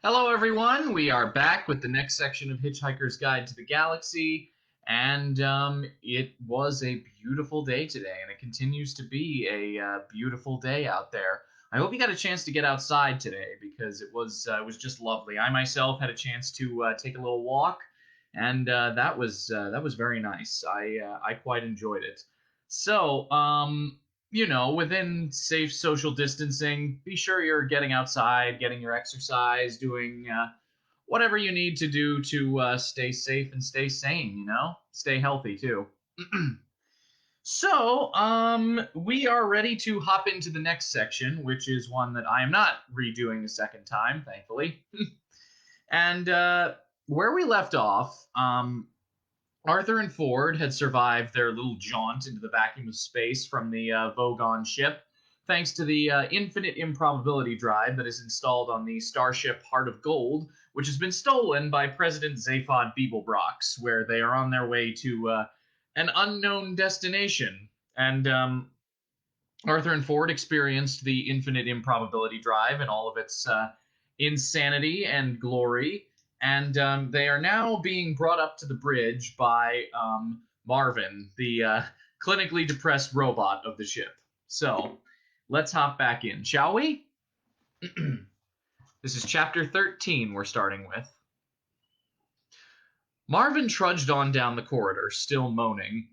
Hello, everyone. We are back with the next section of Hitchhiker's Guide to the Galaxy, and it was a beautiful day today, and it continues to be a beautiful day out there. I hope you got a chance to get outside today because it was just lovely. I myself had a chance to take a little walk, and that was very nice. I quite enjoyed it. So, within safe social distancing, be sure you're getting outside, getting your exercise, doing whatever you need to do to stay safe and stay sane, stay healthy too. So, we are ready to hop into the next section, which is one that I am not redoing a second time, thankfully. And where we left off, Arthur and Ford had survived their little jaunt into the vacuum of space from the Vogon ship, thanks to the infinite improbability drive that is installed on the starship Heart of Gold, which has been stolen by President Zaphod Beeblebrox, where they are on their way to an unknown destination. And Arthur and Ford experienced the infinite improbability drive in all of its insanity and glory. And they are now being brought up to the bridge by Marvin, the clinically depressed robot of the ship. So, let's hop back in, shall we? This is chapter 13 we're starting with. Marvin trudged on down the corridor, still moaning.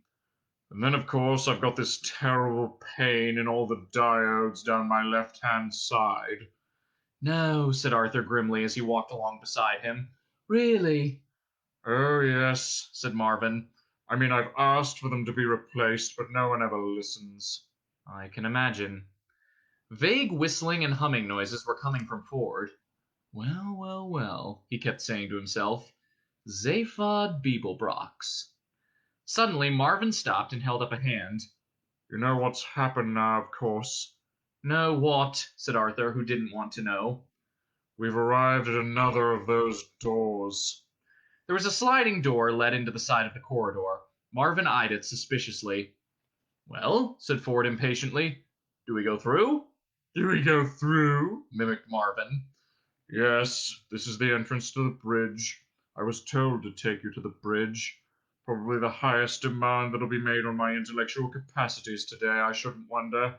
And then, of course, I've got this terrible pain in all the diodes down my left-hand side. No, said Arthur grimly as he walked along beside him. Really? Oh, yes, said Marvin. I mean, I've asked for them to be replaced, but no one ever listens. I can imagine. Vague whistling and humming noises were coming from Ford. Well, well, well, he kept saying to himself. Zaphod Beeblebrox. Suddenly, Marvin stopped and held up a hand. You know what's happened now, of course. No, what? Said Arthur, who didn't want to know. We've arrived at another of those doors. There was a sliding door let into the side of the corridor. Marvin eyed it suspiciously. Well, said Ford impatiently. Do we go through? Do we go through? Mimicked Marvin. Yes, this is the entrance to the bridge. I was told to take you to the bridge. Probably the highest demand that'll be made on my intellectual capacities today, I shouldn't wonder.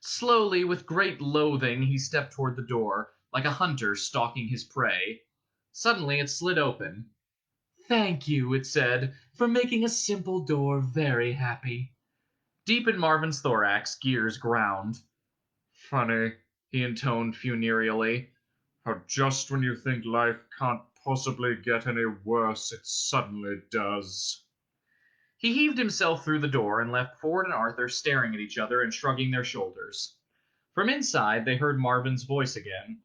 Slowly, with great loathing, he stepped toward the door, like a hunter stalking his prey. Suddenly it slid open. Thank you, it said, for making a simple door very happy. Deep in Marvin's thorax, gears ground. Funny, he intoned funereally, how just when you think life can't possibly get any worse, it suddenly does. He heaved himself through the door and left Ford and Arthur staring at each other and shrugging their shoulders. From inside, they heard Marvin's voice again.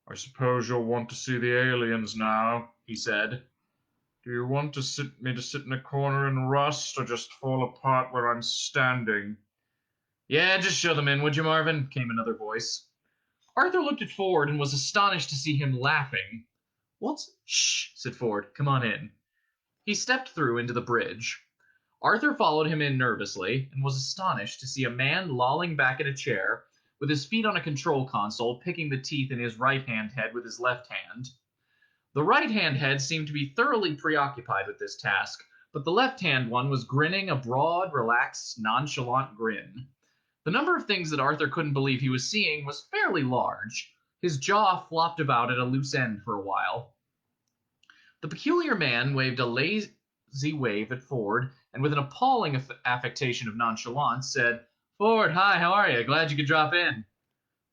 I suppose you'll want to see the aliens now, he said. Do you want me to sit in a corner and rust, or just fall apart where I'm standing? Yeah, just show them in, would you, Marvin? Came another voice. Arthur looked at Ford and was astonished to see him laughing. What's... Shh, said Ford. Come on in. He stepped through into the bridge. Arthur followed him in nervously and was astonished to see a man lolling back in a chair with his feet on a control console, picking the teeth in his right-hand head with his left hand. The right-hand head seemed to be thoroughly preoccupied with this task, but the left-hand one was grinning a broad, relaxed, nonchalant grin. The number of things that Arthur couldn't believe he was seeing was fairly large. His jaw flopped about at a loose end for a while. The peculiar man waved a lazy wave at Ford, and with an appalling affectation of nonchalance said, Ford, hi, how are you? Glad you could drop in.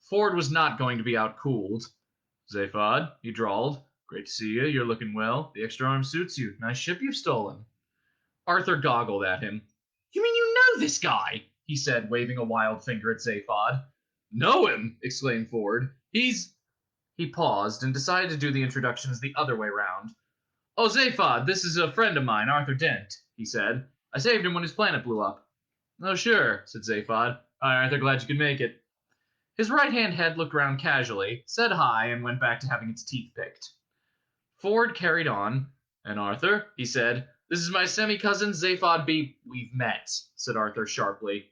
Ford was not going to be outcooled. Zaphod, he drawled. Great to see you. You're looking well. The extra arm suits you. Nice ship you've stolen. Arthur goggled at him. You mean you know this guy? He said, waving a wild finger at Zaphod. Know him? Exclaimed Ford. He paused and decided to do the introductions the other way round. Oh, Zaphod, this is a friend of mine, Arthur Dent, he said. I saved him when his planet blew up. Oh, sure, said Zaphod. Hi, Arthur, glad you could make it. His right-hand head looked round casually, said hi, and went back to having its teeth picked. Ford carried on. And Arthur, he said, this is my semi-cousin Zaphod B. We've met, said Arthur sharply.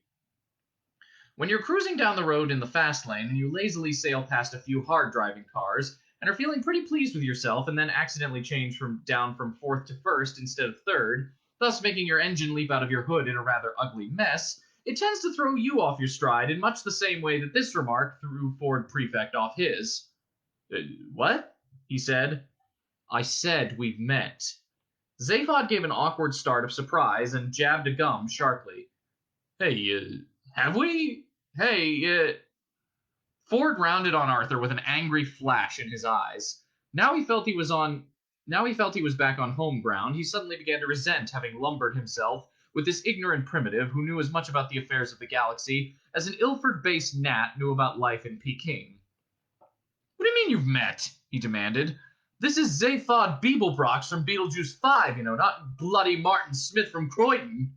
When you're cruising down the road in the fast lane and you lazily sail past a few hard-driving cars, and are feeling pretty pleased with yourself and then accidentally change down from fourth to first instead of third, thus making your engine leap out of your hood in a rather ugly mess, it tends to throw you off your stride in much the same way that this remark threw Ford Prefect off his. What? He said. I said we've met. Zaphod gave an awkward start of surprise and jabbed a gum sharply. Hey, have we? Hey, Ford rounded on Arthur with an angry flash in his eyes. Now he felt he was back on home ground. He suddenly began to resent having lumbered himself with this ignorant primitive who knew as much about the affairs of the galaxy as an Ilford-based gnat knew about life in Peking. What do you mean you've met? He demanded. This is Zaphod Beeblebrox from Beetlejuice 5, not bloody Martin Smith from Croydon.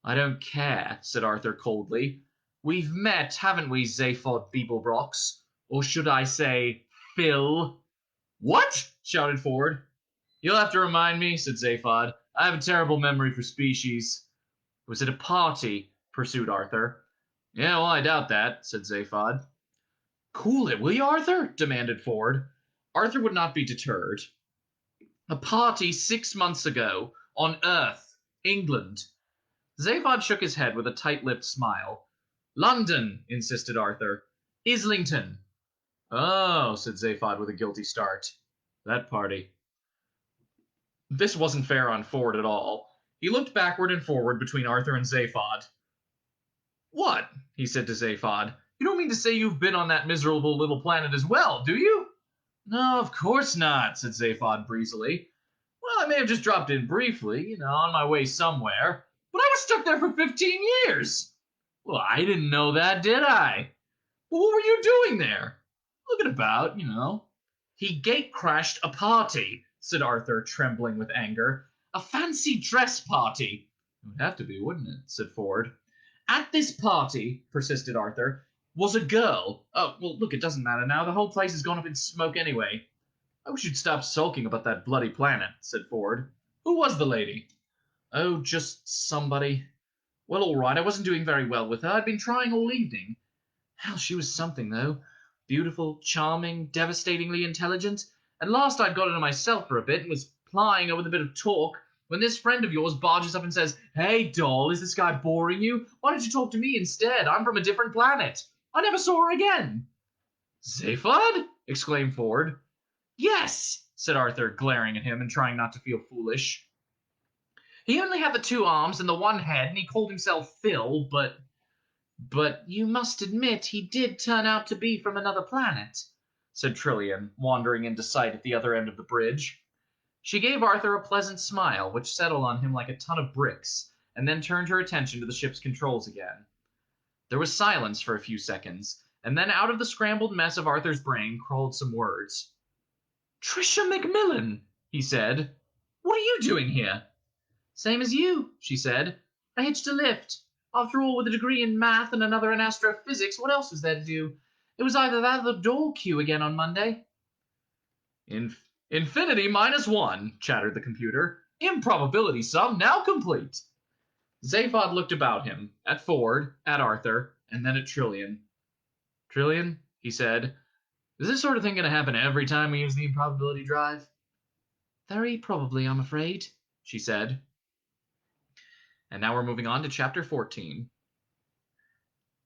I don't care, said Arthur coldly. We've met, haven't we, Zaphod Beeblebrox? Or should I say, Phil? What? Shouted Ford. You'll have to remind me, said Zaphod. I have a terrible memory for species. Was it a party? Pursued Arthur. Yeah, well, I doubt that, said Zaphod. Cool it, will you, Arthur? Demanded Ford. Arthur would not be deterred. A party 6 months ago, on Earth, England. Zaphod shook his head with a tight-lipped smile. London, insisted Arthur. Islington. Oh, said Zaphod with a guilty start. That party. This wasn't fair on Ford at all. He looked backward and forward between Arthur and Zaphod. What? He said to Zaphod. You don't mean to say you've been on that miserable little planet as well, do you? No, of course not, said Zaphod breezily. Well, I may have just dropped in briefly, on my way somewhere, but I was stuck there for 15 years. Well, I didn't know that, did I? Well, what were you doing there? Looking about, He gate-crashed a party, said Arthur, trembling with anger. A fancy dress party. It would have to be, wouldn't it? Said Ford. At this party, persisted Arthur, was a girl. Oh, well, look, it doesn't matter now. The whole place has gone up in smoke anyway. I wish you'd stop sulking about that bloody planet, said Ford. Who was the lady? Oh, just somebody. Well, all right, I wasn't doing very well with her. I'd been trying all evening. Hell, she was something, though. Beautiful, charming, devastatingly intelligent. At last I'd got into myself for a bit and was plying her with a bit of talk when this friend of yours barges up and says, Hey, doll, is this guy boring you? Why don't you talk to me instead? I'm from a different planet. I never saw her again. Zaphod? Exclaimed Ford. Yes, said Arthur, glaring at him and trying not to feel foolish. He only had the 2 arms and the 1 head, and he called himself Phil, But you must admit he did turn out to be from another planet, said Trillian, wandering into sight at the other end of the bridge. She gave Arthur a pleasant smile, which settled on him like a ton of bricks, and then turned her attention to the ship's controls again. There was silence for a few seconds, and then out of the scrambled mess of Arthur's brain crawled some words. Tricia McMillan, he said. What are you doing here? Same as you, she said. I hitched a lift. After all, with a degree in math and another in astrophysics, what else was there to do? It was either that or the door queue again on Monday. Infinity -1, chattered the computer. Improbability sum now complete. Zaphod looked about him, at Ford, at Arthur, and then at Trillian. Trillian, he said, is this sort of thing going to happen every time we use the improbability drive? Very probably, I'm afraid, she said. And now we're moving on to Chapter 14.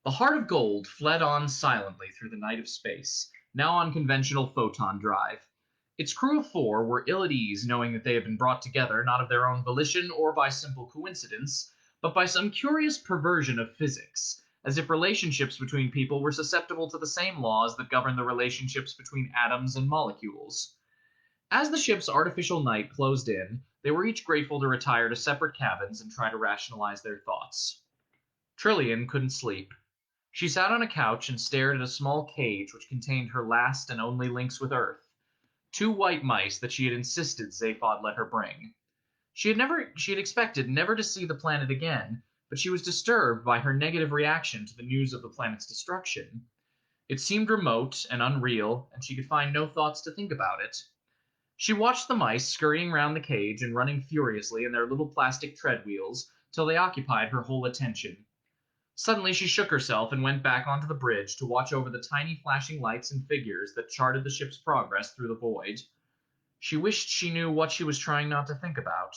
The Heart of Gold fled on silently through the night of space, now on conventional photon drive. Its crew of 4 were ill at ease knowing that they had been brought together not of their own volition or by simple coincidence, but by some curious perversion of physics, as if relationships between people were susceptible to the same laws that govern the relationships between atoms and molecules. As the ship's artificial night closed in, they were each grateful to retire to separate cabins and try to rationalize their thoughts. Trillian couldn't sleep. She sat on a couch and stared at a small cage which contained her last and only links with Earth, 2 white mice that she had insisted Zaphod let her bring. She had expected never to see the planet again, but she was disturbed by her negative reaction to the news of the planet's destruction. It seemed remote and unreal, and she could find no thoughts to think about it. She watched the mice scurrying round the cage and running furiously in their little plastic tread wheels till they occupied her whole attention. Suddenly she shook herself and went back onto the bridge to watch over the tiny flashing lights and figures that charted the ship's progress through the void. She wished she knew what she was trying not to think about.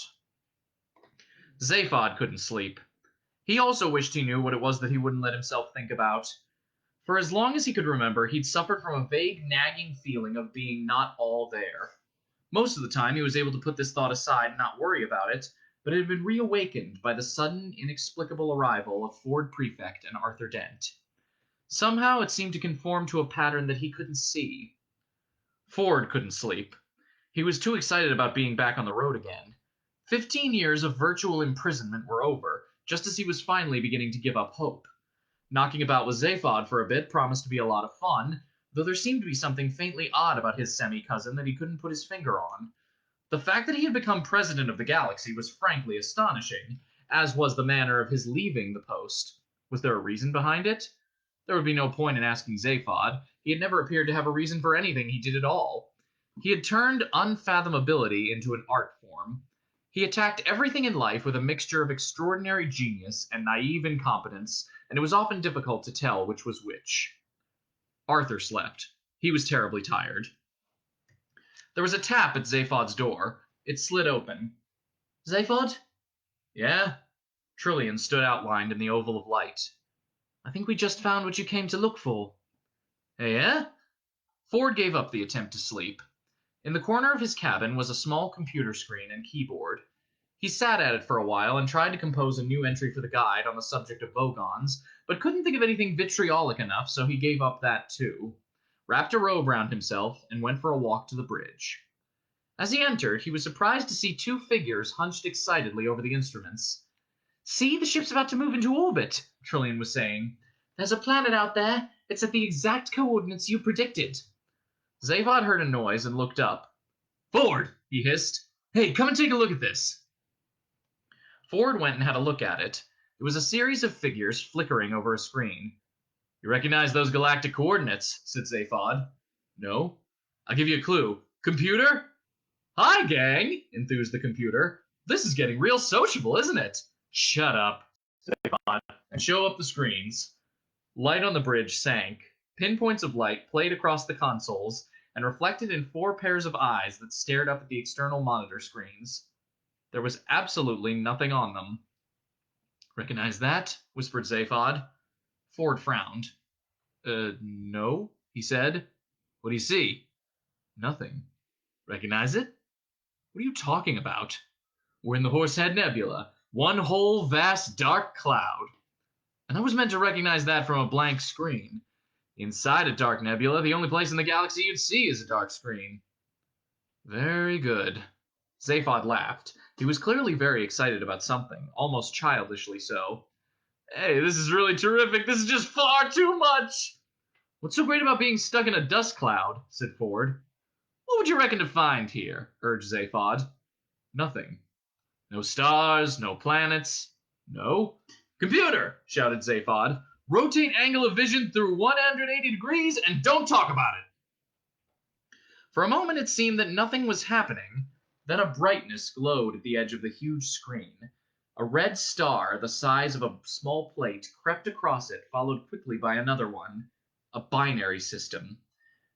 Zaphod couldn't sleep. He also wished he knew what it was that he wouldn't let himself think about. For as long as he could remember, he'd suffered from a vague, nagging feeling of being not all there. Most of the time, he was able to put this thought aside and not worry about it, but it had been reawakened by the sudden, inexplicable arrival of Ford Prefect and Arthur Dent. Somehow, it seemed to conform to a pattern that he couldn't see. Ford couldn't sleep. He was too excited about being back on the road again. 15 years of virtual imprisonment were over, just as he was finally beginning to give up hope. Knocking about with Zaphod for a bit promised to be a lot of fun, though there seemed to be something faintly odd about his semi-cousin that he couldn't put his finger on. The fact that he had become president of the galaxy was frankly astonishing, as was the manner of his leaving the post. Was there a reason behind it? There would be no point in asking Zaphod. He had never appeared to have a reason for anything he did at all. He had turned unfathomability into an art form. He attacked everything in life with a mixture of extraordinary genius and naive incompetence, and it was often difficult to tell which was which. Arthur slept. He was terribly tired. There was a tap at Zaphod's door. It slid open. Zaphod? Yeah? Trillian stood outlined in the oval of light. I think we just found what you came to look for. Yeah? Ford gave up the attempt to sleep. In the corner of his cabin was a small computer screen and keyboard. He sat at it for a while and tried to compose a new entry for the guide on the subject of Vogons, but couldn't think of anything vitriolic enough, so he gave up that too. Wrapped a robe round himself and went for a walk to the bridge. As he entered, he was surprised to see two figures hunched excitedly over the instruments. See, the ship's about to move into orbit, Trillian was saying. There's a planet out there. It's at the exact coordinates you predicted. Zaphod heard a noise and looked up. Ford, he hissed. Hey, come and take a look at this. Ford went and had a look at it. It was a series of figures flickering over a screen. You recognize those galactic coordinates, said Zaphod. No. I'll give you a clue. Computer? Hi, gang, enthused the computer. This is getting real sociable, isn't it? Shut up, Zaphod, and show up the screens. Light on the bridge sank. Pinpoints of light played across the consoles and reflected in 4 pairs of eyes that stared up at the external monitor screens. There was absolutely nothing on them. Recognize that? Whispered Zaphod. Ford frowned. No, he said. What do you see? Nothing. Recognize it? What are you talking about? We're in the Horsehead Nebula, one whole vast dark cloud. And I was meant to recognize that from a blank screen. Inside a dark nebula, the only place in the galaxy you'd see is a dark screen. Very good. Zaphod laughed. He was clearly very excited about something, almost childishly so. Hey, this is really terrific. This is just far too much. What's so great about being stuck in a dust cloud? Said Ford. What would you reckon to find here? Urged Zaphod. Nothing. No stars, no planets. No. Computer, shouted Zaphod. Rotate angle of vision through 180 degrees and don't talk about it. For a moment it seemed that nothing was happening. Then a brightness glowed at the edge of the huge screen. A red star the size of a small plate crept across it, followed quickly by another one. A binary system.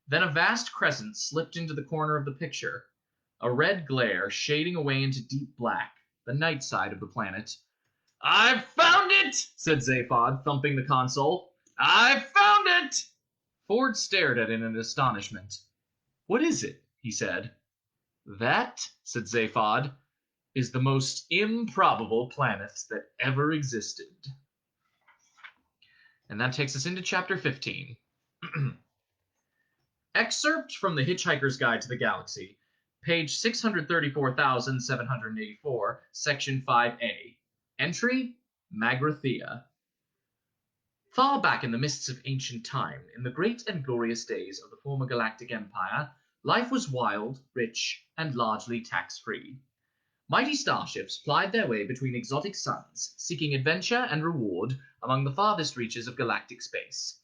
Then a vast crescent slipped into the corner of the picture. A red glare shading away into deep black, the night side of the planet. I've found it, said Zaphod, thumping the console. I've found it! Ford stared at it in astonishment. What is it? He said. That, said Zaphod, is the most improbable planet that ever existed. And that takes us into chapter 15. Excerpt from the Hitchhiker's Guide to the Galaxy, page 634,784, section 5a. Entry, Magrathea. Far back in the mists of ancient time, in the great and glorious days of the former galactic empire, life was wild, rich, and largely tax-free. Mighty starships plied their way between exotic suns, seeking adventure and reward among the farthest reaches of galactic space.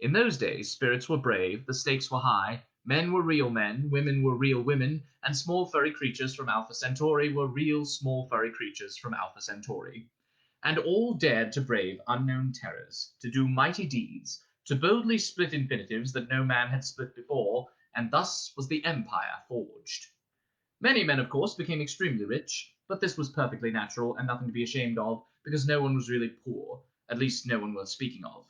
In those days, spirits were brave, the stakes were high, men were real men, women were real women, and small furry creatures from Alpha Centauri were real small furry creatures from Alpha Centauri. and all dared to brave unknown terrors, to do mighty deeds, to boldly split infinitives that no man had split before, and thus was the empire forged. Many men, of course, became extremely rich, but this was perfectly natural and nothing to be ashamed of, because no one was really poor, at least no one worth speaking of.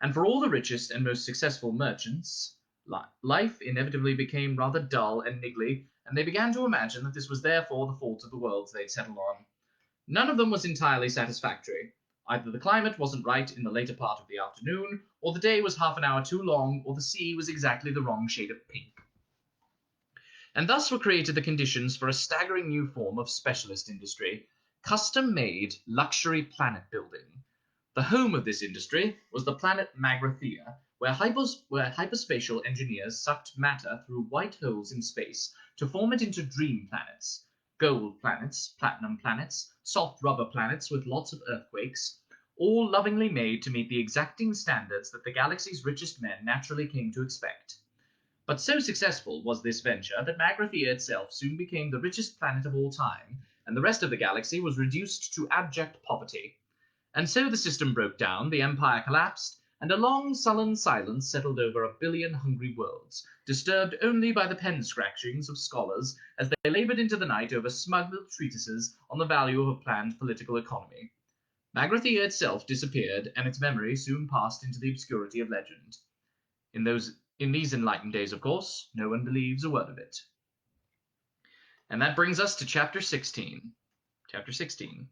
And for all the richest and most successful merchants, life inevitably became rather dull and niggly, and they began to imagine that this was therefore the fault of the worlds they'd settled on. None of them was entirely satisfactory. Either the climate wasn't right in the later part of the afternoon, or the day was half an hour too long, or the sea was exactly the wrong shade of pink. And thus were created the conditions for a staggering new form of specialist industry, custom-made luxury planet building. The home of this industry was the planet Magrathea, where hyperspatial engineers sucked matter through white holes in space to form it into dream planets, gold planets, platinum planets, soft rubber planets with lots of earthquakes, all lovingly made to meet the exacting standards that the galaxy's richest men naturally came to expect. But so successful was this venture that Magrathea itself soon became the richest planet of all time, and the rest of the galaxy was reduced to abject poverty. And so the system broke down, the empire collapsed, and a long sullen silence settled over 1 billion hungry worlds, disturbed only by the pen-scratchings of scholars as they labored into the night over smuggled treatises on the value of a planned political economy. Magrathea itself disappeared, and its memory soon passed into the obscurity of legend. In these enlightened days, of course, no one believes a word of it. And that brings us to Chapter 16. Chapter 16.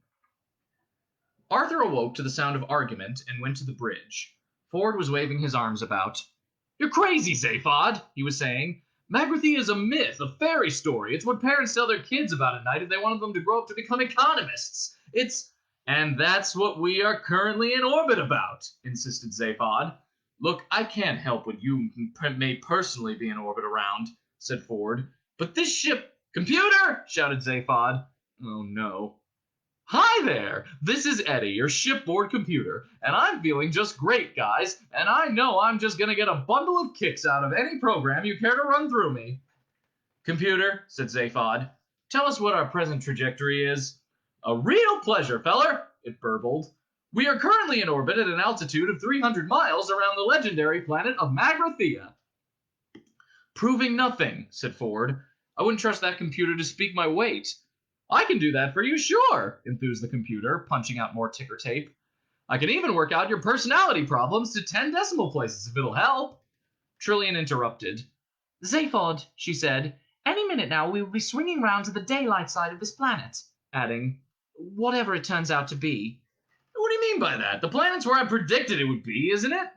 Arthur awoke to the sound of argument and went to the bridge. Ford was waving his arms about. "You're crazy, Zaphod," he was saying. "Magrathea is a myth, a fairy story. It's what parents tell their kids about at night if they wanted them to grow up to become economists. And that's what we are currently in orbit about," insisted Zaphod. "Look, I can't help what you may personally be in orbit around," said Ford. "But this ship—" "Computer!" shouted Zaphod. Oh no. "Hi there! This is Eddie, your shipboard computer, and I'm feeling just great, guys, and I know I'm just gonna get a bundle of kicks out of any program you care to run through me." "Computer," said Zaphod, "tell us what our present trajectory is." "A real pleasure, feller," it burbled. "We are currently in orbit at an altitude of 300 miles around the legendary planet of Magrathea." "Proving nothing," said Ford. "I wouldn't trust that computer to speak my weight." "I can do that for you, sure," enthused the computer, punching out more ticker tape. "I can even work out your personality problems to 10 decimal places if it'll help." Trillian interrupted. "Zaphod," she said, "any minute now we will be swinging round to the daylight side of this planet," adding, "whatever it turns out to be." "What do you mean by that? The planet's where I predicted it would be, isn't it?"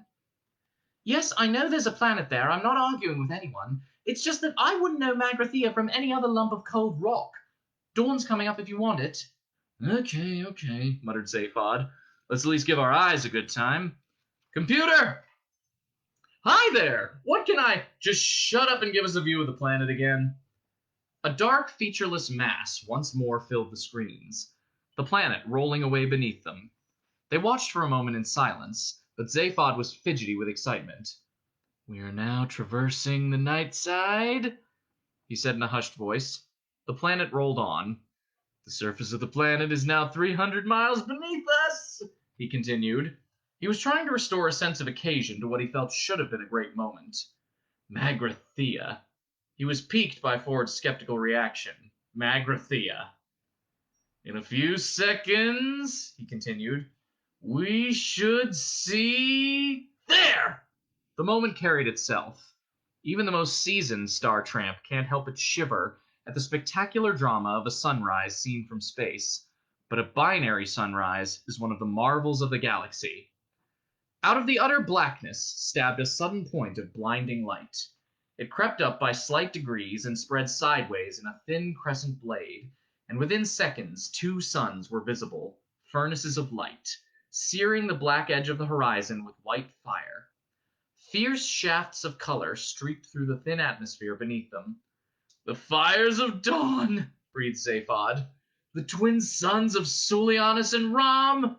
"Yes, I know there's a planet there. I'm not arguing with anyone. It's just that I wouldn't know Magrathea from any other lump of cold rock. Dawn's coming up if you want it." Okay, muttered Zaphod. "Let's at least give our eyes a good time. Computer!" "Hi there! What can I—" "Just shut up and give us a view of the planet again." A dark, featureless mass once more filled the screens, the planet rolling away beneath them. They watched for a moment in silence, but Zaphod was fidgety with excitement. "We are now traversing the night side," he said in a hushed voice. The planet rolled on. "The surface of the planet is now 300 miles beneath us," he continued. He was trying to restore a sense of occasion to what he felt should have been a great moment. Magrathea. He was piqued by Ford's skeptical reaction. Magrathea. "In a few seconds," he continued, "we should see—" There! The moment carried itself. Even the most seasoned star tramp can't help but shiver at the spectacular drama of a sunrise seen from space, but a binary sunrise is one of the marvels of the galaxy. Out of the utter blackness stabbed a sudden point of blinding light. It crept up by slight degrees and spread sideways in a thin crescent blade, and within seconds 2 suns were visible, furnaces of light, searing the black edge of the horizon with white fire. Fierce shafts of color streaked through the thin atmosphere beneath them. "The fires of dawn," breathed Zaphod. "The twin sons of Sulianus and Ram."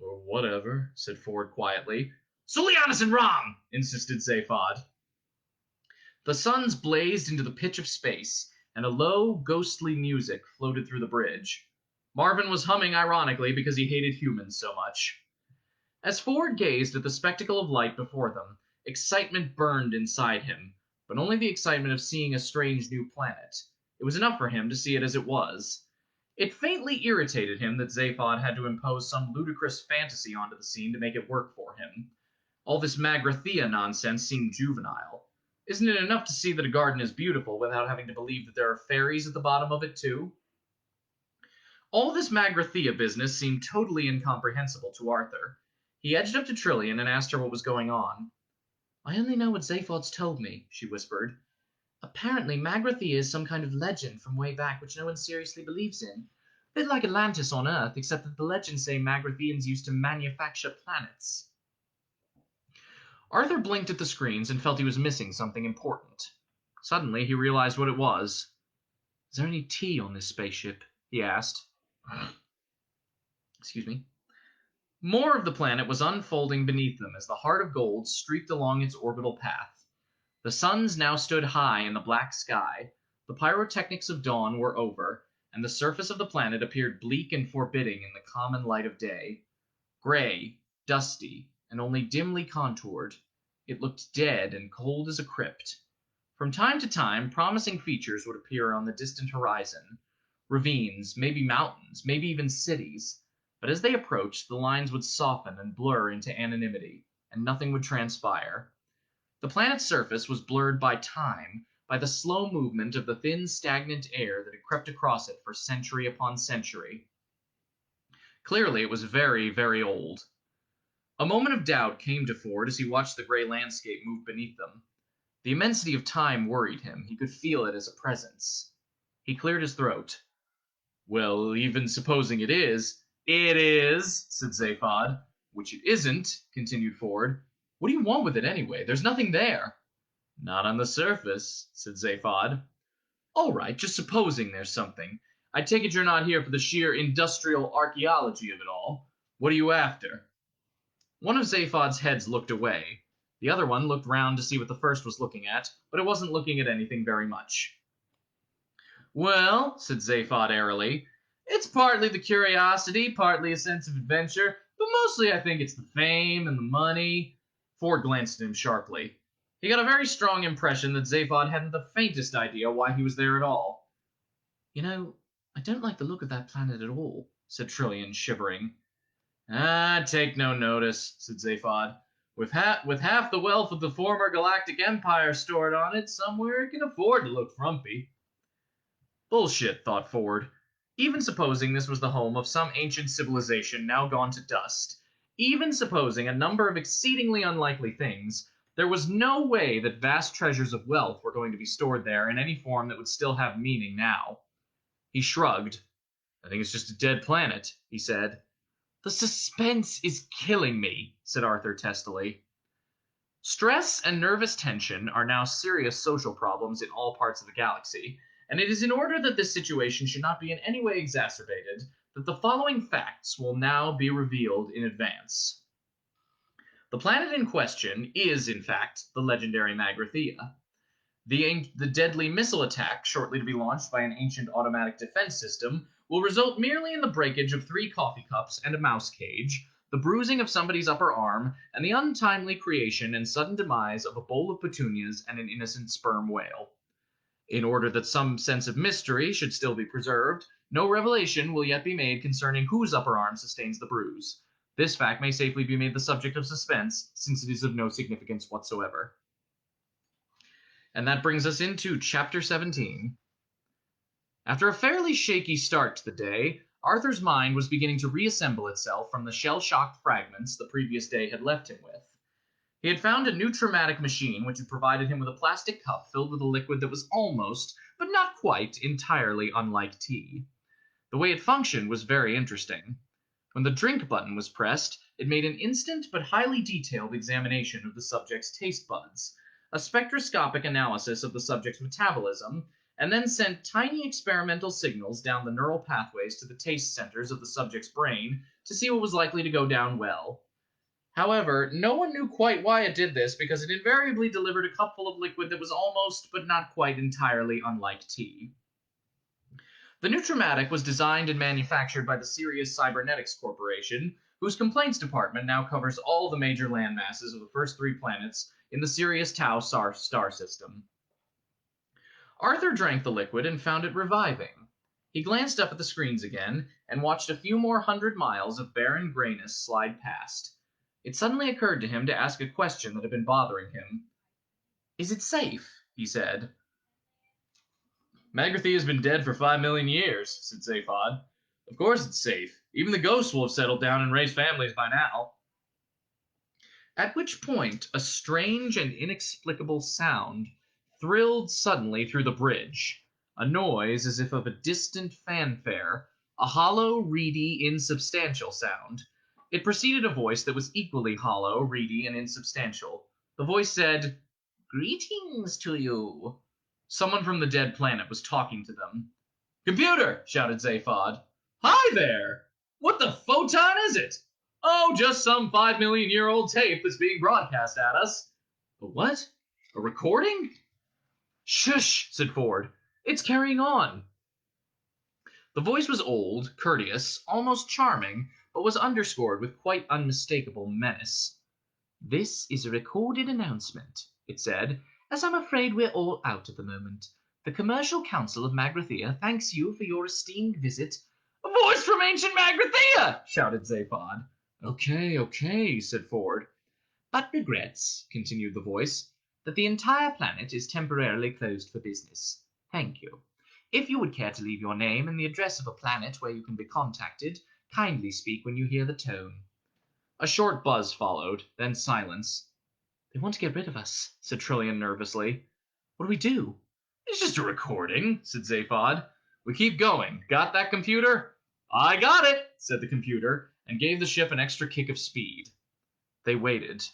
"Or whatever," said Ford quietly. "Sulianus and Ram," insisted Zaphod. The suns blazed into the pitch of space, and a low, ghostly music floated through the bridge. Marvin was humming ironically because he hated humans so much. As Ford gazed at the spectacle of light before them, excitement burned inside him, but only the excitement of seeing a strange new planet. It was enough for him to see it as it was. It faintly irritated him that Zaphod had to impose some ludicrous fantasy onto the scene to make it work for him. All this Magrathea nonsense seemed juvenile. Isn't it enough to see that a garden is beautiful without having to believe that there are fairies at the bottom of it, too? All this Magrathea business seemed totally incomprehensible to Arthur. He edged up to Trillian and asked her what was going on. "I only know what Zaphod's told me," she whispered. "Apparently, Magrathea is some kind of legend from way back which no one seriously believes in. A bit like Atlantis on Earth, except that the legends say Magratheans used to manufacture planets." Arthur blinked at the screens and felt he was missing something important. Suddenly, he realized what it was. "Is there any tea on this spaceship?" he asked. Excuse me. More of the planet was unfolding beneath them as the heart of gold streaked along its orbital path. The suns now stood high in the black sky, the pyrotechnics of dawn were over, and the surface of the planet appeared bleak and forbidding in the common light of day. Gray, dusty, and only dimly contoured, it looked dead and cold as a crypt. From time to time, promising features would appear on the distant horizon. Ravines, maybe mountains, maybe even cities. But as they approached, the lines would soften and blur into anonymity, and nothing would transpire. The planet's surface was blurred by time, by the slow movement of the thin, stagnant air that had crept across it for century upon century. Clearly, it was very, very old. A moment of doubt came to Ford as he watched the gray landscape move beneath them. The immensity of time worried him. He could feel it as a presence. He cleared his throat. "Well, even supposing it is." "It is," said Zaphod. "Which it isn't," continued Ford. "What do you want with it anyway? There's nothing there." "Not on the surface," said Zaphod. "All right, just supposing there's something. I take it you're not here for the sheer industrial archaeology of it all. What are you after?" One of Zaphod's heads looked away. The other one looked round to see what the first was looking at, but it wasn't looking at anything very much. "Well," said Zaphod airily, "it's partly the curiosity, partly a sense of adventure, but mostly I think it's the fame and the money." Ford glanced at him sharply. He got a very strong impression that Zaphod hadn't the faintest idea why he was there at all. "You know, I don't like the look of that planet at all," said Trillian, shivering. "Ah, take no notice," said Zaphod. With half the wealth of the former galactic empire stored on it, somewhere it can afford to look frumpy." Bullshit, thought Ford. Even supposing this was the home of some ancient civilization now gone to dust, even supposing a number of exceedingly unlikely things, there was no way that vast treasures of wealth were going to be stored there in any form that would still have meaning now. He shrugged. "I think it's just a dead planet," he said. "The suspense is killing me," said Arthur testily. Stress and nervous tension are now serious social problems in all parts of the galaxy, and it is in order that this situation should not be in any way exacerbated that the following facts will now be revealed in advance. The planet in question is, in fact, the legendary Magrathea. The deadly missile attack, shortly to be launched by an ancient automatic defense system, will result merely in the breakage of 3 coffee cups and a mouse cage, the bruising of somebody's upper arm, and the untimely creation and sudden demise of a bowl of petunias and an innocent sperm whale. In order that some sense of mystery should still be preserved, no revelation will yet be made concerning whose upper arm sustains the bruise. This fact may safely be made the subject of suspense, since it is of no significance whatsoever. And that brings us into Chapter 17. After a fairly shaky start to the day, Arthur's mind was beginning to reassemble itself from the shell-shocked fragments the previous day had left him with. He had found a new traumatic machine which had provided him with a plastic cup filled with a liquid that was almost, but not quite, entirely unlike tea. The way it functioned was very interesting. When the drink button was pressed, it made an instant but highly detailed examination of the subject's taste buds, a spectroscopic analysis of the subject's metabolism, and then sent tiny experimental signals down the neural pathways to the taste centers of the subject's brain to see what was likely to go down well. However, no one knew quite why it did this because it invariably delivered a cupful of liquid that was almost, but not quite entirely unlike tea. The new Traumatic was designed and manufactured by the Sirius Cybernetics Corporation, whose complaints department now covers all the major landmasses of the first 3 planets in the Sirius Tau star system. Arthur drank the liquid and found it reviving. He glanced up at the screens again and watched a few more 100 miles of barren grayness slide past. It suddenly occurred to him to ask a question that had been bothering him. "Is it safe?" he said. "Magrathea has been dead for 5 million years, said Zaphod. "Of course it's safe. Even the ghosts will have settled down and raised families by now." At which point, a strange and inexplicable sound thrilled suddenly through the bridge, a noise as if of a distant fanfare, a hollow, reedy, insubstantial sound. It preceded a voice that was equally hollow, reedy, and insubstantial. The voice said, "Greetings to you." Someone from the dead planet was talking to them. "Computer!" shouted Zaphod. "Hi there! What the photon is it?" "Oh, just some 5 million-year-old tape that's being broadcast at us." "A what? A recording?" "Shush," said Ford. "It's carrying on." The voice was old, courteous, almost charming, but was underscored with quite unmistakable menace. "This is a recorded announcement," it said, "as I'm afraid we're all out at the moment. The Commercial Council of Magrathea thanks you for your esteemed visit." "A voice from ancient Magrathea!" shouted Zaphod. Okay, said Ford. "But regrets," continued the voice, "that the entire planet is temporarily closed for business. Thank you. If you would care to leave your name and the address of a planet where you can be contacted, kindly speak when you hear the tone." A short buzz followed, then silence. "They want to get rid of us," said Trillian nervously. "What do we do?" "It's just a recording," said Zaphod. "We keep going. Got that, computer?" "I got it," said the computer, and gave the ship an extra kick of speed. They waited.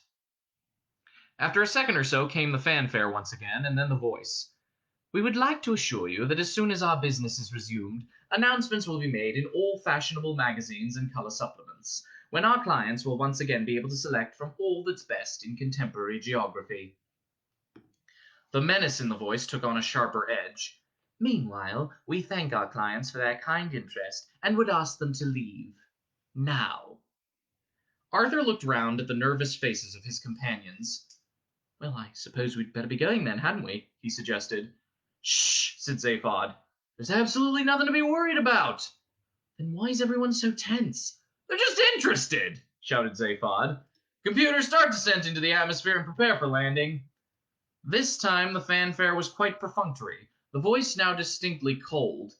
After a second or so came the fanfare once again, and then the voice. "We would like to assure you that as soon as our business is resumed, announcements will be made in all fashionable magazines and color supplements, when our clients will once again be able to select from all that's best in contemporary geography." The menace in the voice took on a sharper edge. "Meanwhile, we thank our clients for their kind interest and would ask them to leave. Now." Arthur looked round at the nervous faces of his companions. "Well, I suppose we'd better be going then, hadn't we?" he suggested. "Shh," said Zaphod. "There's absolutely nothing to be worried about." "Then why is everyone so tense?" "They're just interested," shouted Zaphod. "Computer, start descent into the atmosphere and prepare for landing." This time the fanfare was quite perfunctory, the voice now distinctly cold.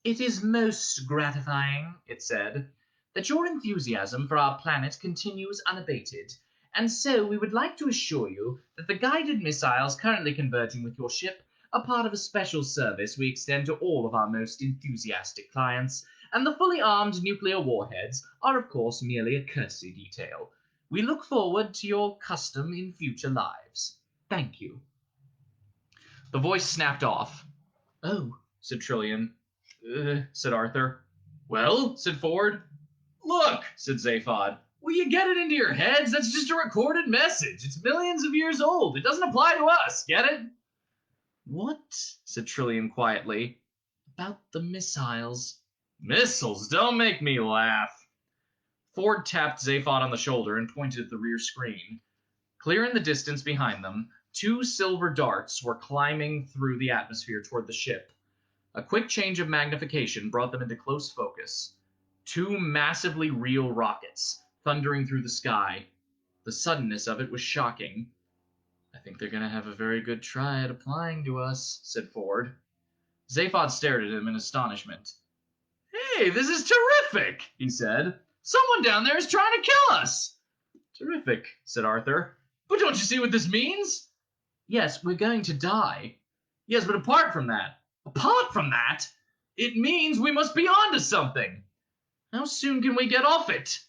"It is most gratifying," it said, "that your enthusiasm for our planet continues unabated, and so we would like to assure you that the guided missiles currently converging with your ship are part of a special service we extend to all of our most enthusiastic clients, and the fully armed nuclear warheads are of course merely a courtesy detail. We look forward to your custom in future lives. Thank you." The voice snapped off. "Oh," said Trillian. Said Arthur. "Well," said Ford. "Look," said Zaphod. "Will you get it into your heads? That's just a recorded message. It's millions of years old. It doesn't apply to us. Get it?" "What?" said Trillian quietly. "About the missiles?" "Missiles? Don't make me laugh." Ford tapped Zaphod on the shoulder and pointed at the rear screen. Clear in the distance behind them, 2 silver darts were climbing through the atmosphere toward the ship. A quick change of magnification brought them into close focus. 2 massively real rockets, thundering through the sky. The suddenness of it was shocking. "I think they're going to have a very good try at applying to us," said Ford. Zaphod stared at him in astonishment. "Hey, this is terrific," he said. "Someone down there is trying to kill us." "Terrific," said Arthur. "But don't you see what this means?" "Yes, we're going to die." "Yes, but apart from that, it means we must be on to something. How soon can we get off it?"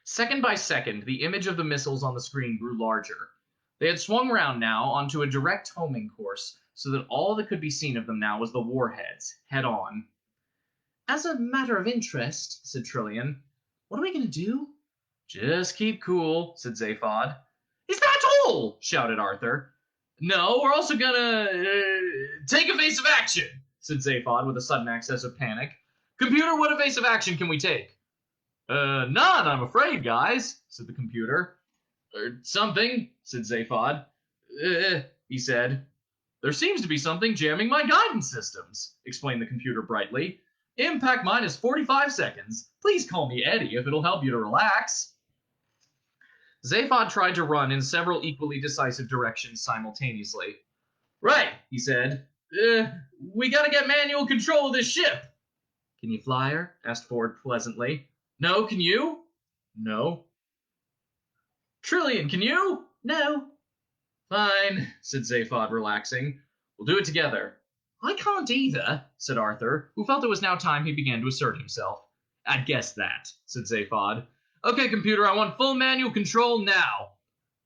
Second by second, the image of the missiles on the screen grew larger. They had swung round now onto a direct homing course, so that all that could be seen of them now was the warheads, head on. "As a matter of interest," said Trillian, "what are we going to do?" "Just keep cool," said Zaphod. "Is that all?" shouted Arthur. "No, we're also gonna take evasive action," said Zaphod with a sudden access of panic. Computer, what evasive action can we take? None, I'm afraid, guys, said the computer. Something, said Zaphod. He said. There seems to be something jamming my guidance systems, explained the computer brightly. Impact minus 45 seconds. Please call me Eddie if it'll help you to relax. Zaphod tried to run in several equally decisive directions simultaneously. Right, he said. We gotta get manual control of this ship. Can you fly her? Asked Ford pleasantly. No, can you? No. Trillian, can you? No. Fine, said Zaphod, relaxing. We'll do it together. I can't either, said Arthur, who felt it was now time he began to assert himself. I'd guess that, said Zaphod. Okay, computer, I want full manual control now.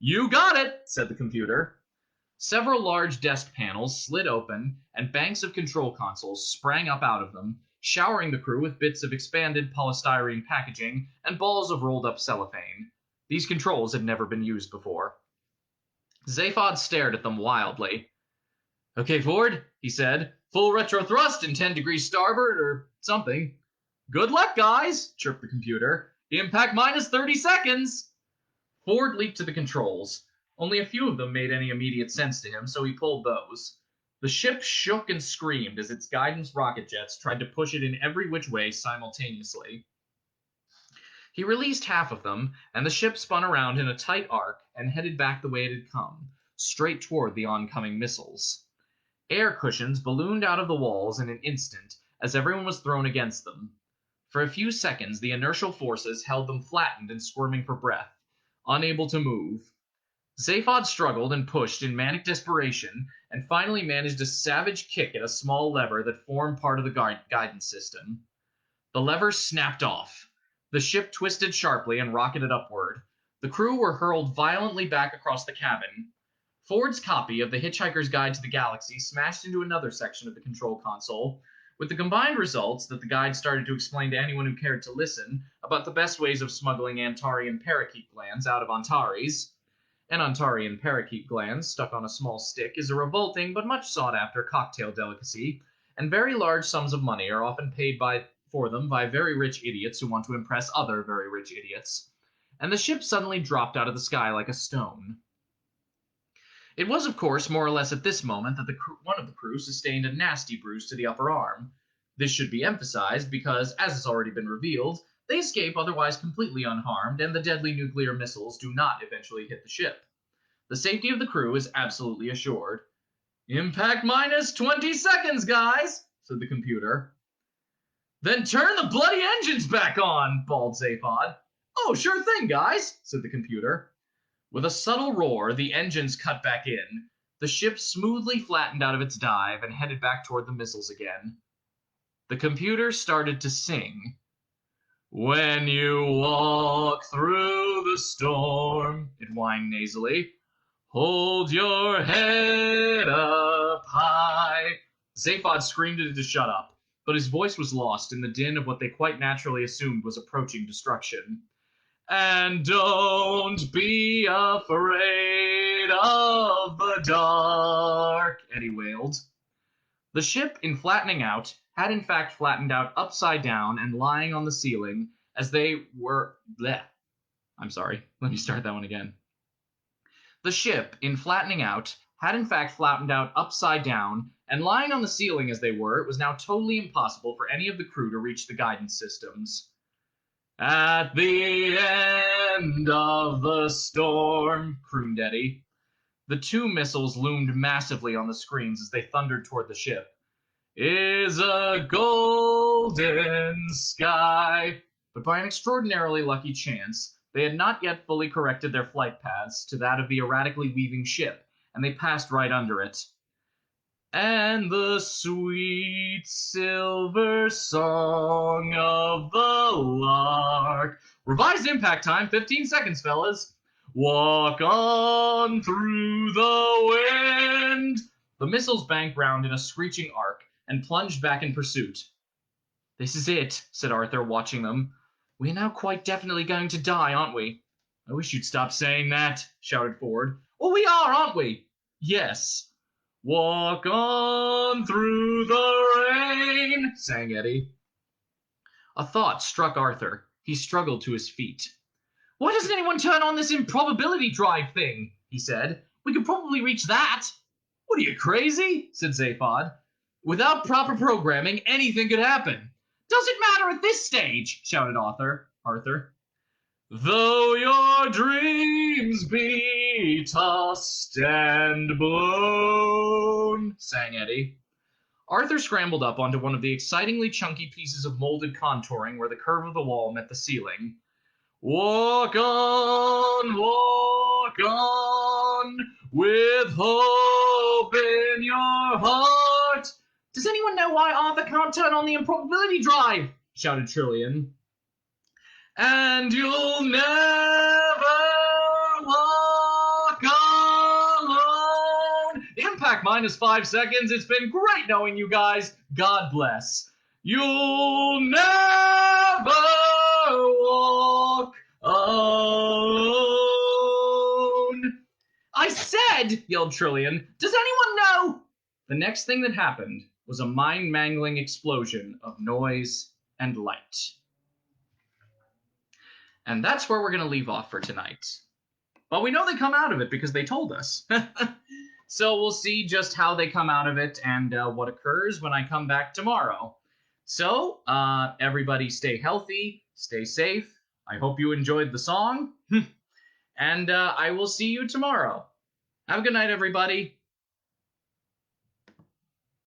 You got it, said the computer. Several large desk panels slid open, and banks of control consoles sprang up out of them, showering the crew with bits of expanded polystyrene packaging and balls of rolled-up cellophane. These controls had never been used before. Zaphod stared at them wildly. Okay, Ford, he said. Full retro thrust and 10 degrees starboard or something. Good luck, guys, chirped the computer. Impact minus 30 seconds. Ford leaped to the controls. Only a few of them made any immediate sense to him, so he pulled those. The ship shook and screamed as its guidance rocket jets tried to push it in every which way simultaneously. He released half of them, and the ship spun around in a tight arc and headed back the way it had come, straight toward the oncoming missiles. Air cushions ballooned out of the walls in an instant as everyone was thrown against them. For a few seconds, the inertial forces held them flattened and squirming for breath, unable to move. Zaphod struggled and pushed in manic desperation and finally managed a savage kick at a small lever that formed part of the guidance system. The lever snapped off. The ship twisted sharply and rocketed upward. The crew were hurled violently back across the cabin. Ford's copy of The Hitchhiker's Guide to the Galaxy smashed into another section of the control console, with the combined results that the guide started to explain to anyone who cared to listen about the best ways of smuggling Antarian parakeet glands out of Antares. An Antarian parakeet gland stuck on a small stick is a revolting but much sought-after cocktail delicacy, and very large sums of money are often paid for them by very rich idiots who want to impress other very rich idiots. And the ship suddenly dropped out of the sky like a stone. It was, of course, more or less at this moment that one of the crew sustained a nasty bruise to the upper arm. This should be emphasized because, as has already been revealed, they escape otherwise completely unharmed, and the deadly nuclear missiles do not eventually hit the ship. The safety of the crew is absolutely assured. Impact minus 20 seconds, guys, said the computer. Then turn the bloody engines back on, bawled Zaphod. Oh, sure thing, guys, said the computer. With a subtle roar, the engines cut back in. The ship smoothly flattened out of its dive and headed back toward the missiles again. The computer started to sing. When you walk through the storm, it whined nasally, hold your head up high. Zaphod screamed at it to shut up, but his voice was lost in the din of what they quite naturally assumed was approaching destruction. And don't be afraid of the dark, Eddie wailed. The ship, in flattening out, had in fact flattened out upside down and lying on the ceiling as they were... I'm sorry, let me start that one again. The ship, in flattening out, had in fact flattened out upside down, and lying on the ceiling as they were, it was now totally impossible for any of the crew to reach the guidance systems. At the end of the storm, crooned Eddie. The two missiles loomed massively on the screens as they thundered toward the ship. Is a golden sky. But by an extraordinarily lucky chance, they had not yet fully corrected their flight paths to that of the erratically weaving ship, and they passed right under it. And the sweet silver song of the lark. Revised impact time, 15 seconds, fellas. Walk on through the wind. The missiles banked round in a screeching arc and plunged back in pursuit. This is it, said Arthur, watching them. We're now quite definitely going to die, aren't we? I wish you'd stop saying that, shouted Ford. Well, we are, aren't we? Yes. Walk on through the rain, sang Eddie. A thought struck Arthur. He struggled to his feet. Why doesn't anyone turn on this improbability drive thing? He said. We could probably reach that. What are you, crazy? Said Zaphod. Without proper programming, anything could happen. Doesn't matter at this stage, shouted Arthur. Though your dreams be tossed and blown, sang Eddie. Arthur scrambled up onto one of the excitingly chunky pieces of molded contouring where the curve of the wall met the ceiling. Walk on, with hope in your heart. Does anyone know why Arthur can't turn on the improbability drive? Shouted Trillian. And you'll never walk alone. Impact -5 seconds. It's been great knowing you guys. God bless. You'll never walk alone. I said, yelled Trillian. Does anyone know? The next thing that happened was a mind-mangling explosion of noise and light. And that's where we're going to leave off for tonight. But we know they come out of it because they told us. So we'll see just how they come out of it and what occurs when I come back tomorrow. So, everybody stay healthy, stay safe. I hope you enjoyed the song. And I will see you tomorrow. Have a good night, everybody.